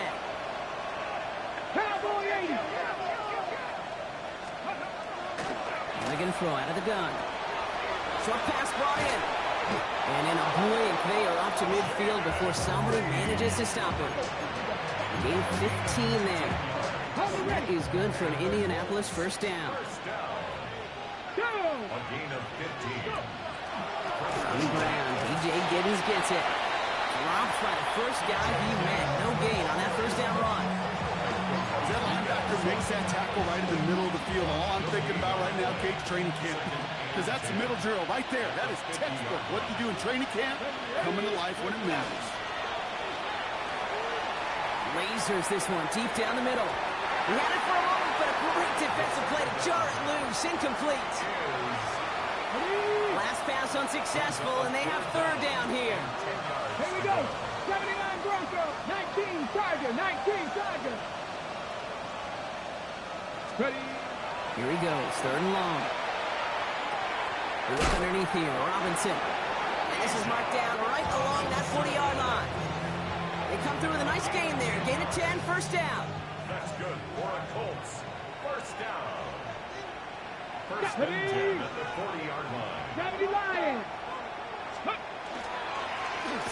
Cowboy 80. And they're going to throw out of the gun. Short pass brought in. And in a blink, they are up to midfield before somebody manages to stop him. Gain 15 there. That is good for an Indianapolis first down. Go. A gain of 15. On the ground, DJ Giddens gets it. Stopped by the first guy he met. No gain on that first down run. That linebacker makes that tackle right in the middle of the field. All I'm thinking about right now, Cage, training camp. Because that's the middle drill right there. That is textbook. What you do in training camp, coming to life when it matters. Lasers this one deep down the middle. He had it for a moment, but a great defensive play to jar it loose. Incomplete. Last pass unsuccessful, and they have third down here. Here we go. 79 Broncos, 19 Chargers, 19 Chargers. Ready. Here he goes, third and long. We look underneath here, Robinson. And this is marked down right along that 40-yard line. They come through with a nice gain there. Gain of 10, first down. That's good for a Colts. First down. First and 10 at the 40-yard line. 70 Lions.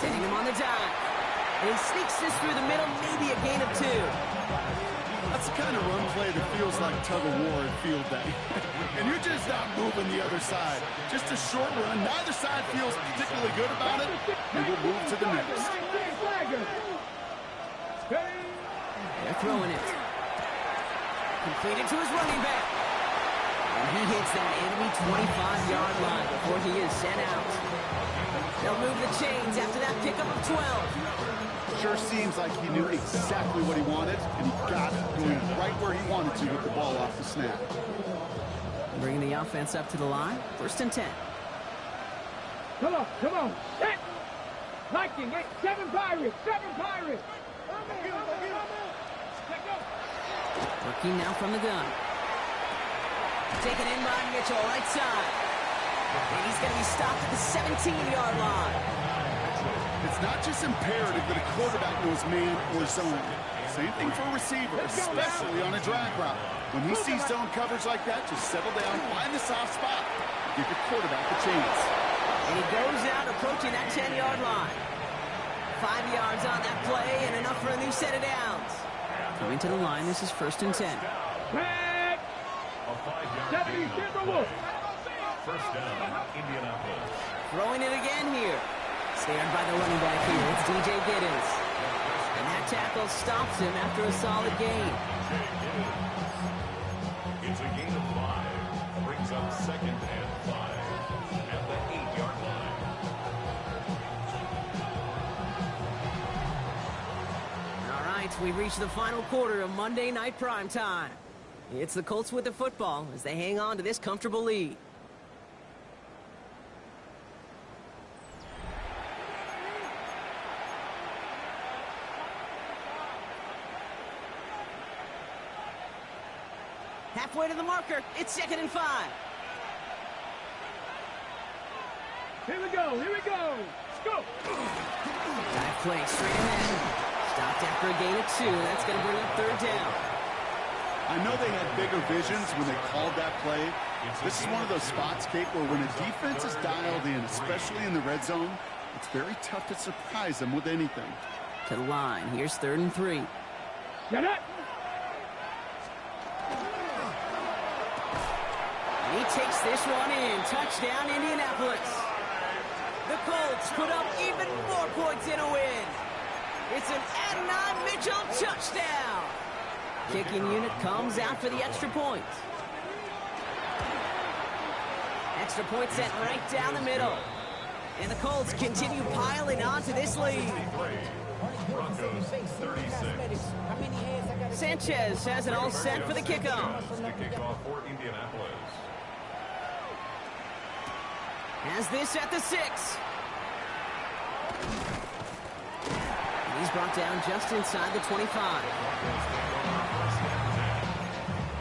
Sending him on the dime. And he sneaks this through the middle, maybe a gain of 2. That's the kind of run play that feels like tug-of-war at field day. And you're just not moving the other side. Just a short run. Neither side feels particularly good about it. And we'll move to the next. They're throwing it. Completed to his running back. And he hits that enemy 25-yard line before he is sent out. They'll move the chains after that pickup of 12. Sure seems like he knew exactly what he wanted, and he got it going right where he wanted to with the ball off the snap. Bringing the offense up to the line. First and 10. Come on, come on. Set. Viking, 7 Pirates, 7 Pirates. Working now from the gun. Taken in by Mitchell, right side. And he's going to be stopped at the 17-yard line. It's not just imperative that a quarterback knows man or zone. Same thing for a receiver, especially on a drag route. When he sees zone coverage like that, just settle down, find the soft spot, give your quarterback a chance. And he goes out approaching that 10-yard line. 5 yards on that play and enough for a new set of downs. Coming to the line, this is first and 10. Back. 70 Timberwolves. First down, Indianapolis. Throwing it again here. Snared by the running back here. It's DJ Giddens. And that tackle stops him after a solid gain. It's a gain of 5. Brings up second and 5 at the 8-yard line. All right, we reach the final quarter of Monday Night Primetime. It's the Colts with the football as they hang on to this comfortable lead. Halfway to the marker. It's second and 5. Here we go, here we go. Let's go. Dive play straight ahead. Stopped after a gain of 2. That's going to bring up third down. I know they had bigger visions when they called that play. This is one of those spots, Kate, where when a defense is dialed in, especially in the red zone, it's very tough to surprise them with anything. To the line. Here's third and 3. Get it. He takes this one in. Touchdown, Indianapolis. The Colts put up even more points in a win. It's an Adonai Mitchell touchdown. Kicking unit comes out for the extra point. Extra point set right down the middle. And the Colts continue piling on to this lead. Broncos 36. Sanchez has it all set for the kickoff. The kickoff for Indianapolis. Has this at the 6. And he's brought down just inside the 25.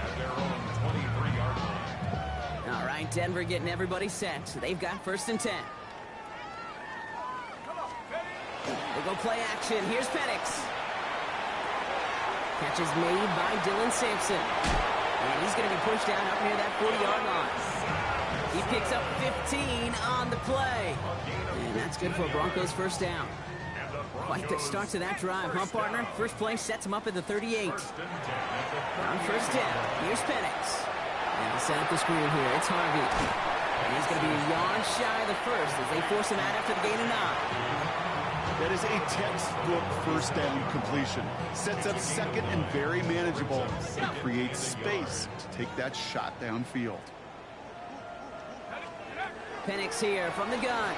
At their own 23-yard line. All right, Denver getting everybody set. They've got first and 10. They go play action. Here's Penix. Catch is made by Dylan Sampson. And he's going to be pushed down up near that 40-yard line. He picks up 15 on the play. And that's good for a Broncos first down. Quite the start to that drive, huh, partner? First play sets him up at the 38. On first down, here's Penix. And to set up the screen here, it's Harvey. And he's going to be a yard shy of the first as they force him out after the gain of 9. That is a textbook first down completion. Sets up second and very manageable. And creates space to take that shot downfield. Penix here from the gun.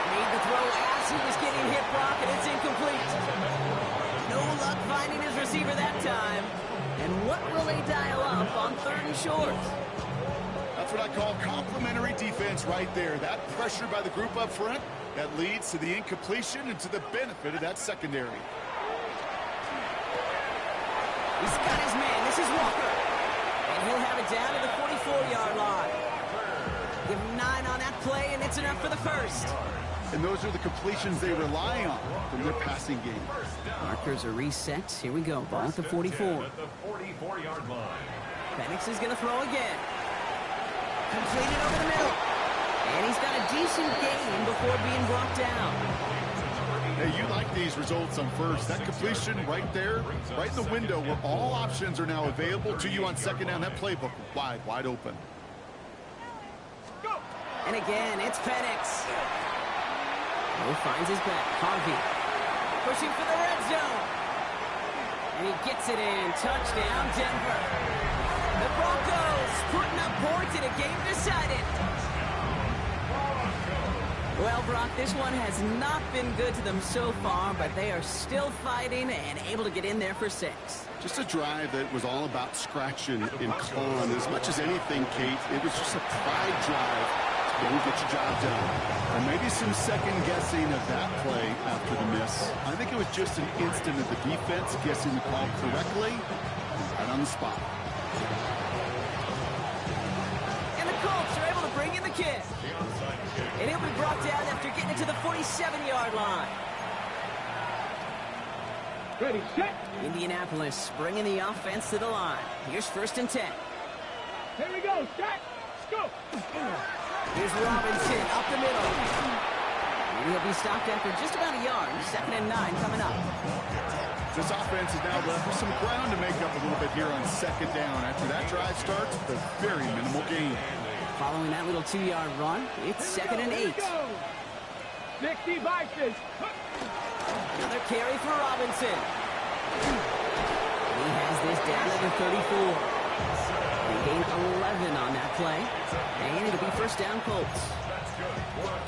Made the throw as he was getting hit, Brock, and it's incomplete. No luck finding his receiver that time. And what will they dial up on 3rd and short? That's what I call complimentary defense right there. That pressure by the group up front, that leads to the incompletion and to the benefit of that secondary. He's got his man. This is Walker. And he'll have it down to the 44-yard line. Give him 9 on that play, and it's enough for the first. And those are the completions they rely on from their passing game. Markers are reset. Here we go. Ball at the 44. At the 44-yard line. Penix is going to throw again. Completed over the middle. And he's got a decent gain before being brought down. Hey, you like these results on first. That completion right there, right in the window where all options are now available to you on second down. That playbook wide open. And again, it's Penix. Mo finds his back. Harvey pushing for the red zone. And he gets it in. Touchdown, Denver. The Broncos putting up points in a game decided. Well, Brock, this one has not been good to them so far, but they are still fighting and able to get in there for 6. Just a drive that was all about scratching and clawing. As much as anything, Kate, it was just a pride drive to go and get your job done. Or maybe some second guessing of that play after the miss. I think it was just an instant of the defense guessing the call correctly right on the spot. And the Colts are able to bring in the kick. And he'll be brought down after getting it to the 47-yard line. Ready, set. Indianapolis bringing the offense to the line. Here's 1st and 10. Here we go, set. Let's go. Here's Robinson up the middle. And he'll be stopped after just about a yard. 2nd and 9 coming up. This offense is now left with some ground to make up a little bit here on 2nd down. After that drive starts, with a very minimal gain. Following that little 2-yard run, it's 2nd and 8. 60 vices. Another carry for Robinson. He has this down to the 34. They gained 11 on that play. And it'll be 1st down Colts.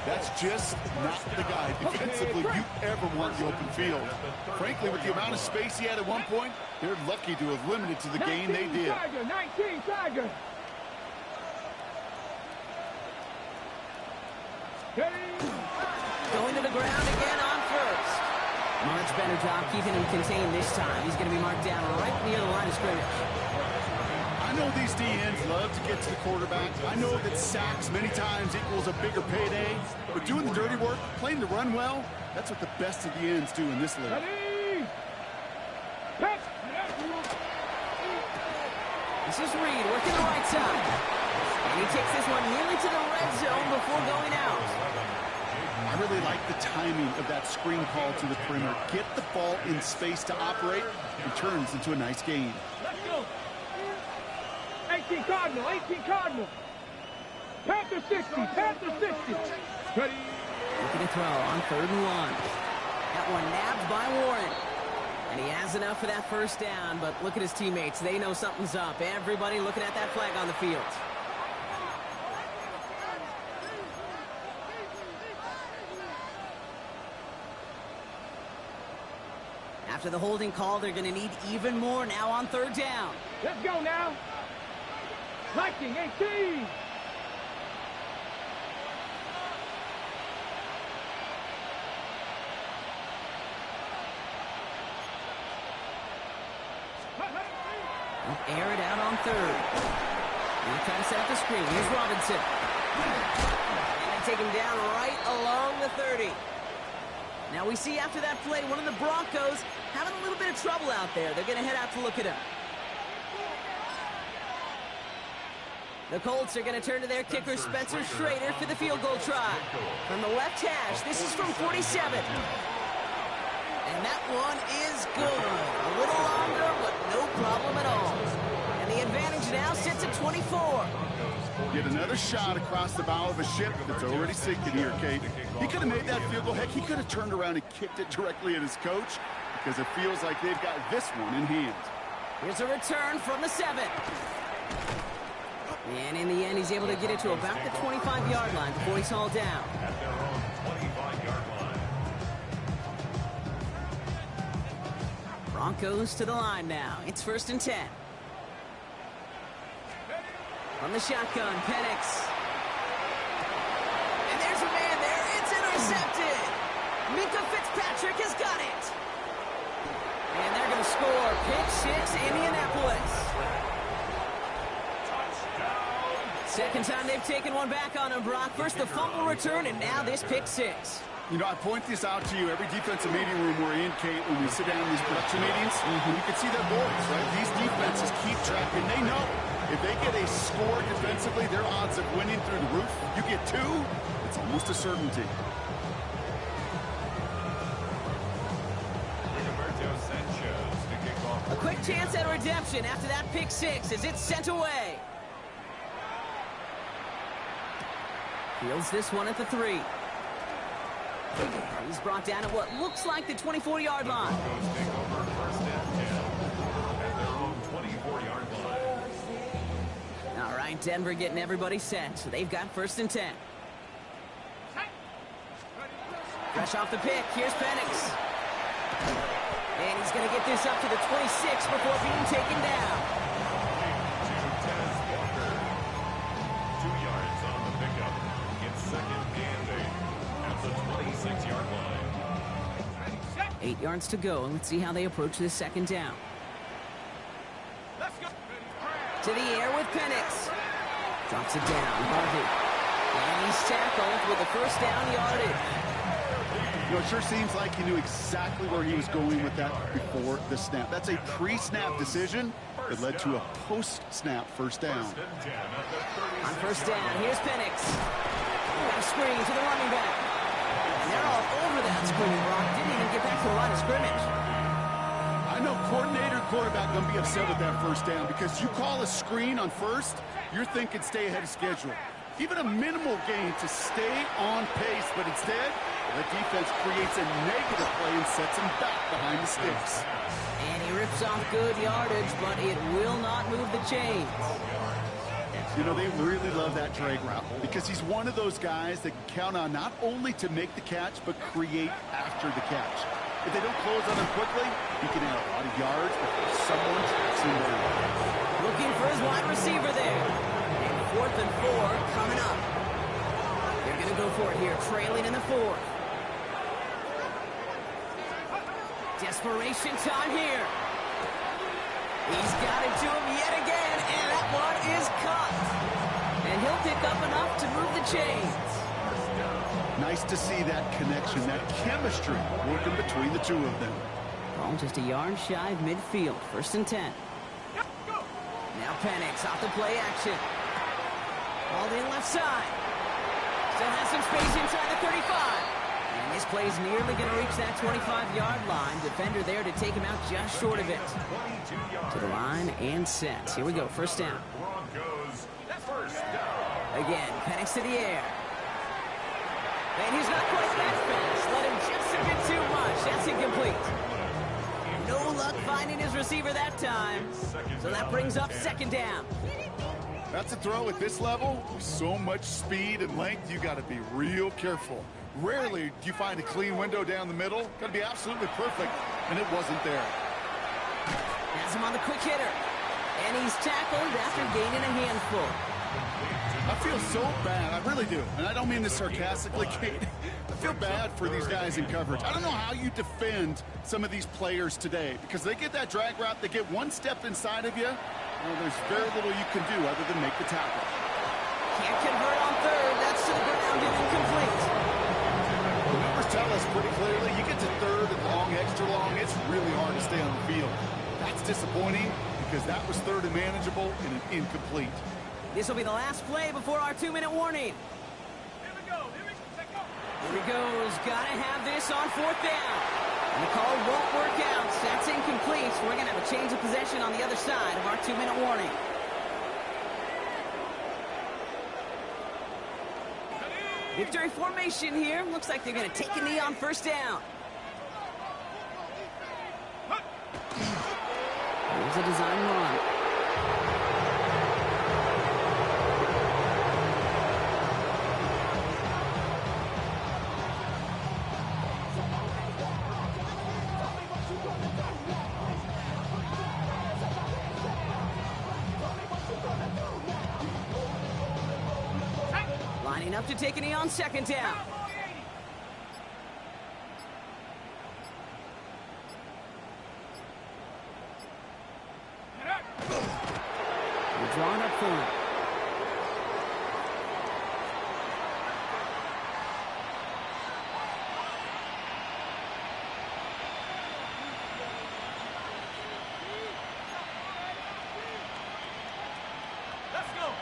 That's just not the guy defensively you ever want in the open field. Frankly, with the amount of space he had at one point, they're lucky to have limited to the gain they did. 19 Tiger. Going to the ground again on 1st. Much better job keeping him contained this time. He's going to be marked down right near the line of scrimmage. I know these DNs love to get to the quarterback. I know that sacks many times equals a bigger payday. But doing the dirty work, playing the run well, that's what the best of the ends do in this league. This is Reed working the right side. And he takes this one nearly to the red zone before going out. I really like the timing of that screen call to the perimeter. Get the ball in space to operate and turns into a nice gain. Let's go. 18 Cardinal, 18 Cardinal. Panther 60, Panther 60. Ready. Looking to throw on 3rd and 1. That one nabbed by Warren. And he has enough for that 1st down, but look at his teammates. They know something's up. Everybody looking at that flag on the field. After the holding call, they're going to need even more now on 3rd down. Let's go now. Liking 18. Air it out on 3rd. They'll try to set up the screen. Here's Robinson. And they take him down right along the 30. Now we see after that play, one of the Broncos having a little bit of trouble out there. They're going to head out to look at him. The Colts are going to turn to their kicker, Spencer Schrader, for the field goal try. From the left hash, this is from 47. And that one is good. A little longer, but no problem at all. And the advantage now sits at 24. Get another shot across the bow of a ship that's already sinking here, Kate. He could have made that field goal. Heck, he could have turned around and kicked it directly at his coach because it feels like they've got this one in hand. Here's a return from the 7. And in the end, he's able to get it to about the 25-yard line before he's hauled down. At their own 25-yard line. Broncos to the line now. It's 1st and 10. From the shotgun, Penix. And there's a man there. It's intercepted. Minka Fitzpatrick has got it. And they're going to score. Pick 6, Indianapolis. Second time they've taken one back on him, Brock. First the fumble return, and now this pick 6. You know, I point this out to you every defensive meeting room we're in, Kate, when we sit down in these production meetings. You can see their boards, right? These defenses keep track, and they know if they get a score defensively, their odds of winning through the roof. You get 2, it's almost a certainty. A quick chance at redemption after that pick 6 as it's sent away. Fields this one at the 3. He's brought down at what looks like the 24-yard line. All right, Denver getting everybody set. So they've got 1st and 10. Fresh off the pick, here's Penix. And he's going to get this up to the 26 before being taken down. 2 yards on the pickup. It's 2nd and 8 at the 26-yard line. 8 yards to go. Let's see how they approach this 2nd down. To the air with Penix. Drops it down. Harvey. And he's tackled with a 1st down yardage. You know, it sure seems like he knew exactly where he was going with that before the snap. That's a pre-snap decision that led to a post-snap 1st down. On 1st down, here's Penix. Got a screen to the running back. And they're all over that screen, Brock. Didn't even get back to the line of scrimmage. I know coordinator and quarterback going to be upset with that 1st down because you call a screen on 1st, you're thinking stay ahead of schedule. Even a minimal gain to stay on pace, but instead, the defense creates a negative play and sets him back behind the sticks. And he rips off good yardage, but it will not move the chains. You know, they really love that drag route because he's one of those guys that can count on not only to make the catch, but create after the catch. If they don't close on him quickly, he can add a lot of yards before someone tracks him down. Looking for his wide receiver there. And 4th and 4 coming up. They're going to go for it here, trailing in the 4th. Desperation time here. He's got it to him yet again, and that one is caught. And he'll pick up enough to move the chains. Nice to see that connection, that chemistry working between the two of them. Ball just a yard shy of midfield, 1st and 10. Now Penix off the play action. Ball in left side. Still has some space inside the 35. And this play is nearly going to reach that 25-yard line. Defender there to take him out just short of it. To the line and set. Here we go, 1st down. Broncos, 1st down. Again, Penix to the air. And he's not quite that fast. Let him just a bit too much. That's incomplete. No luck finding his receiver that time. So that brings up 2nd down. That's a throw at this level. So much speed and length, you got to be real careful. Rarely do you find a clean window down the middle. Got to be absolutely perfect, and it wasn't there. Has him on the quick hitter. And he's tackled after gaining a handful. I feel so bad. I really do. And I don't mean this sarcastically, Kate. I feel bad for these guys in coverage. I don't know how you defend some of these players today because they get that drag route, they get one step inside of you. Well, there's very little you can do other than make the tackle. Can't convert on 3rd. That's to the ground and incomplete. The numbers tell us pretty clearly, you get to 3rd and long, extra long, it's really hard to stay on the field. That's disappointing because that was 3rd and manageable and an incomplete. This will be the last play before our 2-minute warning. Here he goes. Got to have this on 4th down. And the call won't work out. That's incomplete. So we're going to have a change of possession on the other side of our 2-minute warning. Victory formation here. Looks like they're going to take a knee on first down. Here's a design run. Lining up to take a knee on second down. We're drawing up for it.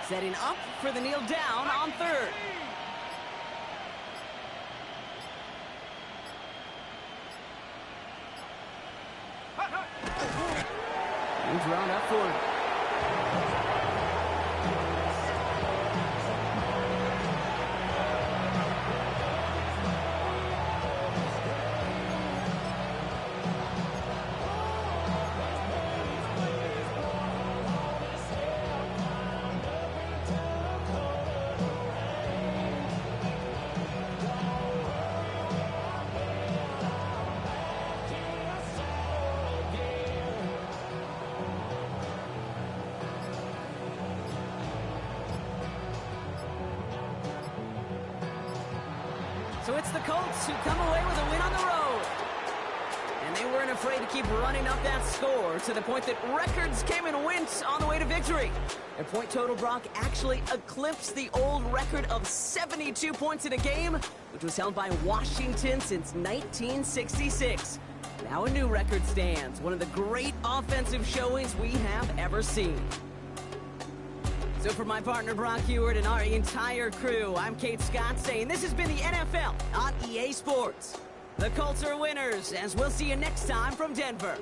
Setting up for the kneel down on third. And drawn up for it. So it's the Colts who come away with a win on the road. And they weren't afraid to keep running up that score to the point that records came and went on the way to victory. Their point total, Brock, actually eclipsed the old record of 72 points in a game, which was held by Washington since 1966. Now a new record stands, one of the great offensive showings we have ever seen. So for my partner Brock Heward and our entire crew, I'm Kate Scott saying this has been the NFL on EA Sports. The Colts are winners, as we'll see you next time from Denver.